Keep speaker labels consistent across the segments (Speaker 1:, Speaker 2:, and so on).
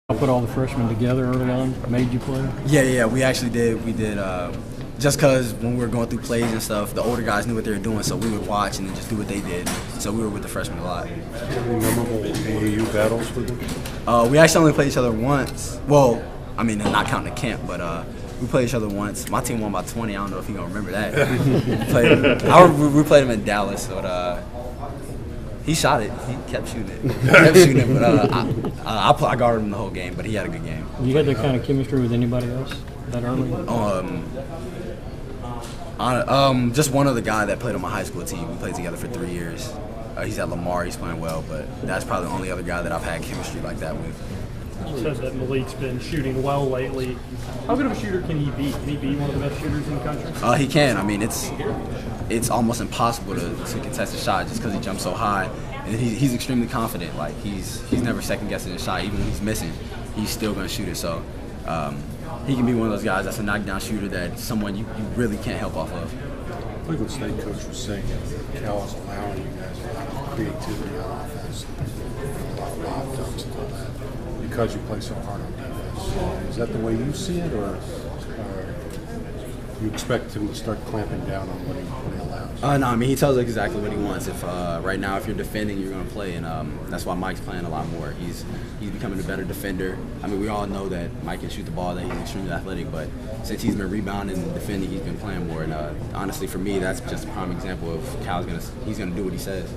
Speaker 1: Put all the freshmen together early on, made you play?
Speaker 2: Yeah, we actually did. We did just because when we were going through plays and stuff, the older guys knew what they were doing, so we would watch and then just do what they did. So we were with the freshmen a lot.
Speaker 3: Any memorable AAU battles with them?
Speaker 2: We actually only played each other once. Well, I mean, not counting the camp, but we played each other once. My team won by 20. I don't know if you're going to remember that. We played him in Dallas, but he shot it. He kept shooting it. But I guarded him the whole game, but he had a good game.
Speaker 1: You had that kind of chemistry with anybody else that early?
Speaker 2: Just one other guy that played on my high school team. We played together for 3 years. He's at Lamar. He's playing well, but that's probably the only other guy that I've had chemistry like that with.
Speaker 4: He says that Malik's been shooting well lately. How good of a shooter can he be? Can he be one of the best shooters in the country?
Speaker 2: He can. I mean, it's almost impossible to contest a shot just because he jumps so high. And he's extremely confident. Like he's never second guessing a shot. Even when he's missing, he's still going to shoot it. So he can be one of those guys that's a knockdown shooter that someone you really can't help off of.
Speaker 3: Cleveland State coach was saying that Cal is allowing you guys a lot of creativity on offense, a lot of lob dunks and all that, because you play so hard on defense. Is that the way you see it, or you expect him to start clamping down on what he allows?
Speaker 2: No, I mean, he tells us exactly what he wants. If right now, if you're defending, you're going to play, and that's why Mike's playing a lot more. He's becoming a better defender. I mean, we all know that Mike can shoot the ball, that he's extremely athletic, but since he's been rebounding and defending, he's been playing more. And honestly, for me, that's just a prime example of Cal's he's going to do what he says.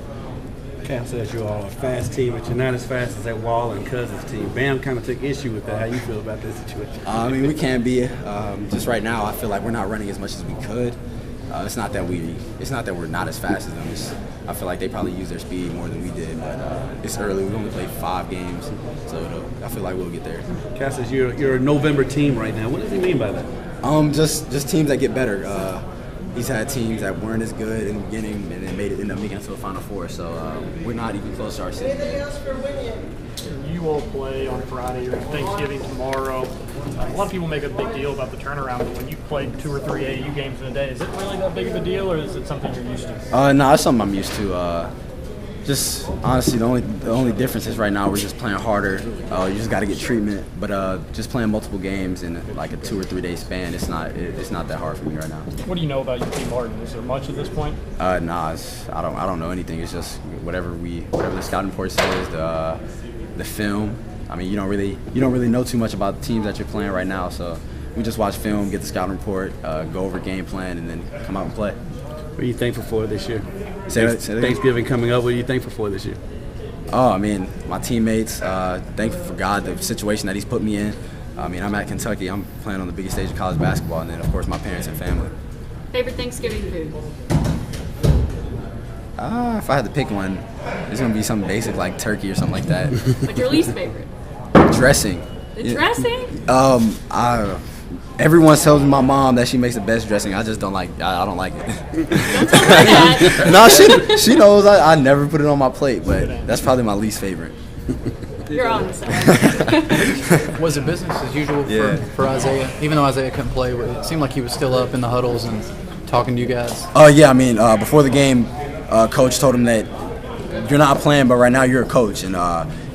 Speaker 5: Cal says you all are a fast team, but you're not as fast as that Wall and Cousins team. Bam kind of took issue with that. How you feel about this situation?
Speaker 2: I mean, we can be. Just right now, I feel like we're not running as much as we could. It's not that we're not as fast as them. I feel like they probably use their speed more than we did. But it's early. We've only played 5 games, so I feel like we'll get there.
Speaker 5: Cal says you're a November team right now. What does he mean by that?
Speaker 2: Just teams that get better. He's had teams that weren't as good in the beginning and then ended up making it to a Final Four. So we're not even close to our season.
Speaker 4: You all play on Friday or Thanksgiving tomorrow. A lot of people make a big deal about the turnaround, but when you play 2 or 3 AAU games in a day, is it really that big of a deal, or is it something you're used to?
Speaker 2: No, it's something I'm used to. Just honestly, the only difference is right now we're just playing harder. You just got to get treatment, but just playing multiple games in like a 2 or 3 day span, it's not that hard for me right now.
Speaker 4: What do you know about UT Martin? Is there much at this point?
Speaker 2: Nah, I don't know anything. It's just whatever the scouting report says, the film. I mean, you don't really know too much about the teams that you're playing right now, so we just watch film, get the scouting report, go over game plan, and then come out and play.
Speaker 5: What are you thankful for this year?
Speaker 2: Say that
Speaker 5: Thanksgiving coming up. What are you thankful for this year?
Speaker 2: I mean, my teammates. Thankful for God, the situation that He's put me in. I mean, I'm at Kentucky. I'm playing on the biggest stage of college basketball, and then of course my parents and family.
Speaker 6: Favorite Thanksgiving food?
Speaker 2: If I had to pick one, it's gonna be something basic like turkey or something like that.
Speaker 6: What's your least favorite?
Speaker 2: Dressing.
Speaker 6: The dressing?
Speaker 2: Everyone tells my mom that she makes the best dressing. I just don't like. I don't like it.
Speaker 6: Don't tell her that.
Speaker 2: No, she knows. I never put it on my plate, but that's probably my least favorite.
Speaker 6: You're on the side.
Speaker 7: Was it business as usual for Isaiah? Even though Isaiah couldn't play, it seemed like he was still up in the huddles and talking to you guys.
Speaker 2: Yeah, I mean, before the game, coach told him that you're not playing, but right now you're a coach, and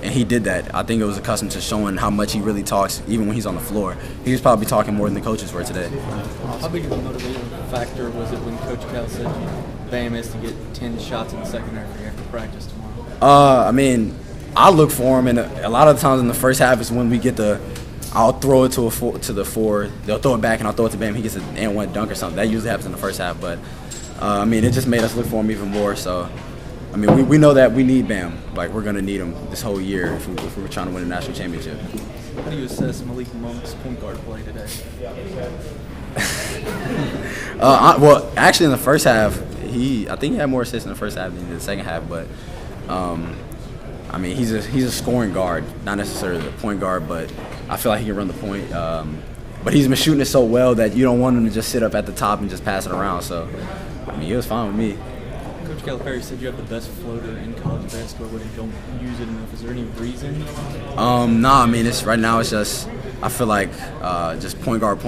Speaker 2: he did that. I think it was accustomed to showing how much he really talks, even when he's on the floor. He was probably talking more than the coaches were today.
Speaker 8: How big of a motivating factor was it when Coach Cal said Bam is to get 10 shots in the second half after practice tomorrow?
Speaker 2: I mean, I look for him, and a lot of the times in the first half is when we get I'll throw it to the 4. They'll throw it back, and I'll throw it to Bam. He gets an and-one dunk or something. That usually happens in the first half, but I mean, it just made us look for him even more. So, I mean, we know that we need Bam. Like, we're gonna need him this whole year if we're trying to win a national championship.
Speaker 8: How do you assess Malik Monk's point guard play today?
Speaker 2: Well, actually, in the first half, I think he had more assists in the first half than in the second half. But I mean, he's a scoring guard, not necessarily a point guard, but I feel like he can run the point. But he's been shooting it so well that you don't want him to just sit up at the top and just pass it around. So, I mean, it was fine with me.
Speaker 8: Coach Calipari said you have the best floater in college basketball, but you don't use it enough. Is there any reason?
Speaker 2: I mean, right now it's just I feel like just point guard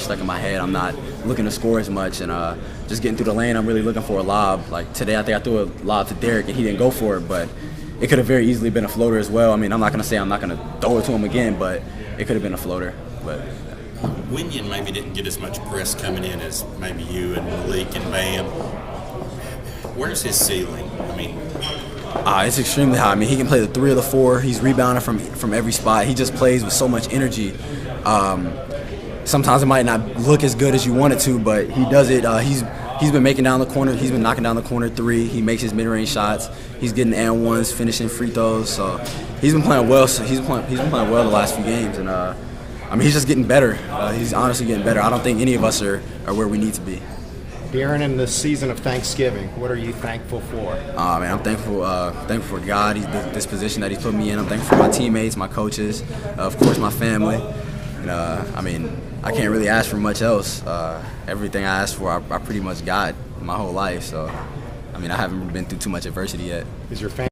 Speaker 2: stuck in my head. I'm not looking to score as much, and just getting through the lane. I'm really looking for a lob. Like today, I think I threw a lob to Derek, and he didn't go for it, but it could have very easily been a floater as well. I mean, I'm not going to say I'm not going to throw it to him again, but it could have been a floater. But
Speaker 9: Winion maybe didn't get as much press coming in as maybe you and Malik and Bam. Where's his ceiling? I mean,
Speaker 2: it's extremely high. I mean, he can play the 3 or the 4. He's rebounding from every spot. He just plays with so much energy. Sometimes it might not look as good as you want it to, but he does it. He's been making down the corner. He's been knocking down the corner 3. He makes his mid-range shots. He's getting and ones, finishing free throws. So he's been playing well. So he's been playing well the last few games, and I mean, he's just getting better. He's honestly getting better. I don't think any of us are where we need to be.
Speaker 10: During in the season of Thanksgiving, what are you thankful for?
Speaker 2: Man, I'm thankful for God, this position that He's put me in. I'm thankful for my teammates, my coaches, of course, my family. And, I mean, I can't really ask for much else. Everything I asked for, I pretty much got my whole life. So, I mean, I haven't been through too much adversity yet.
Speaker 10: Is your family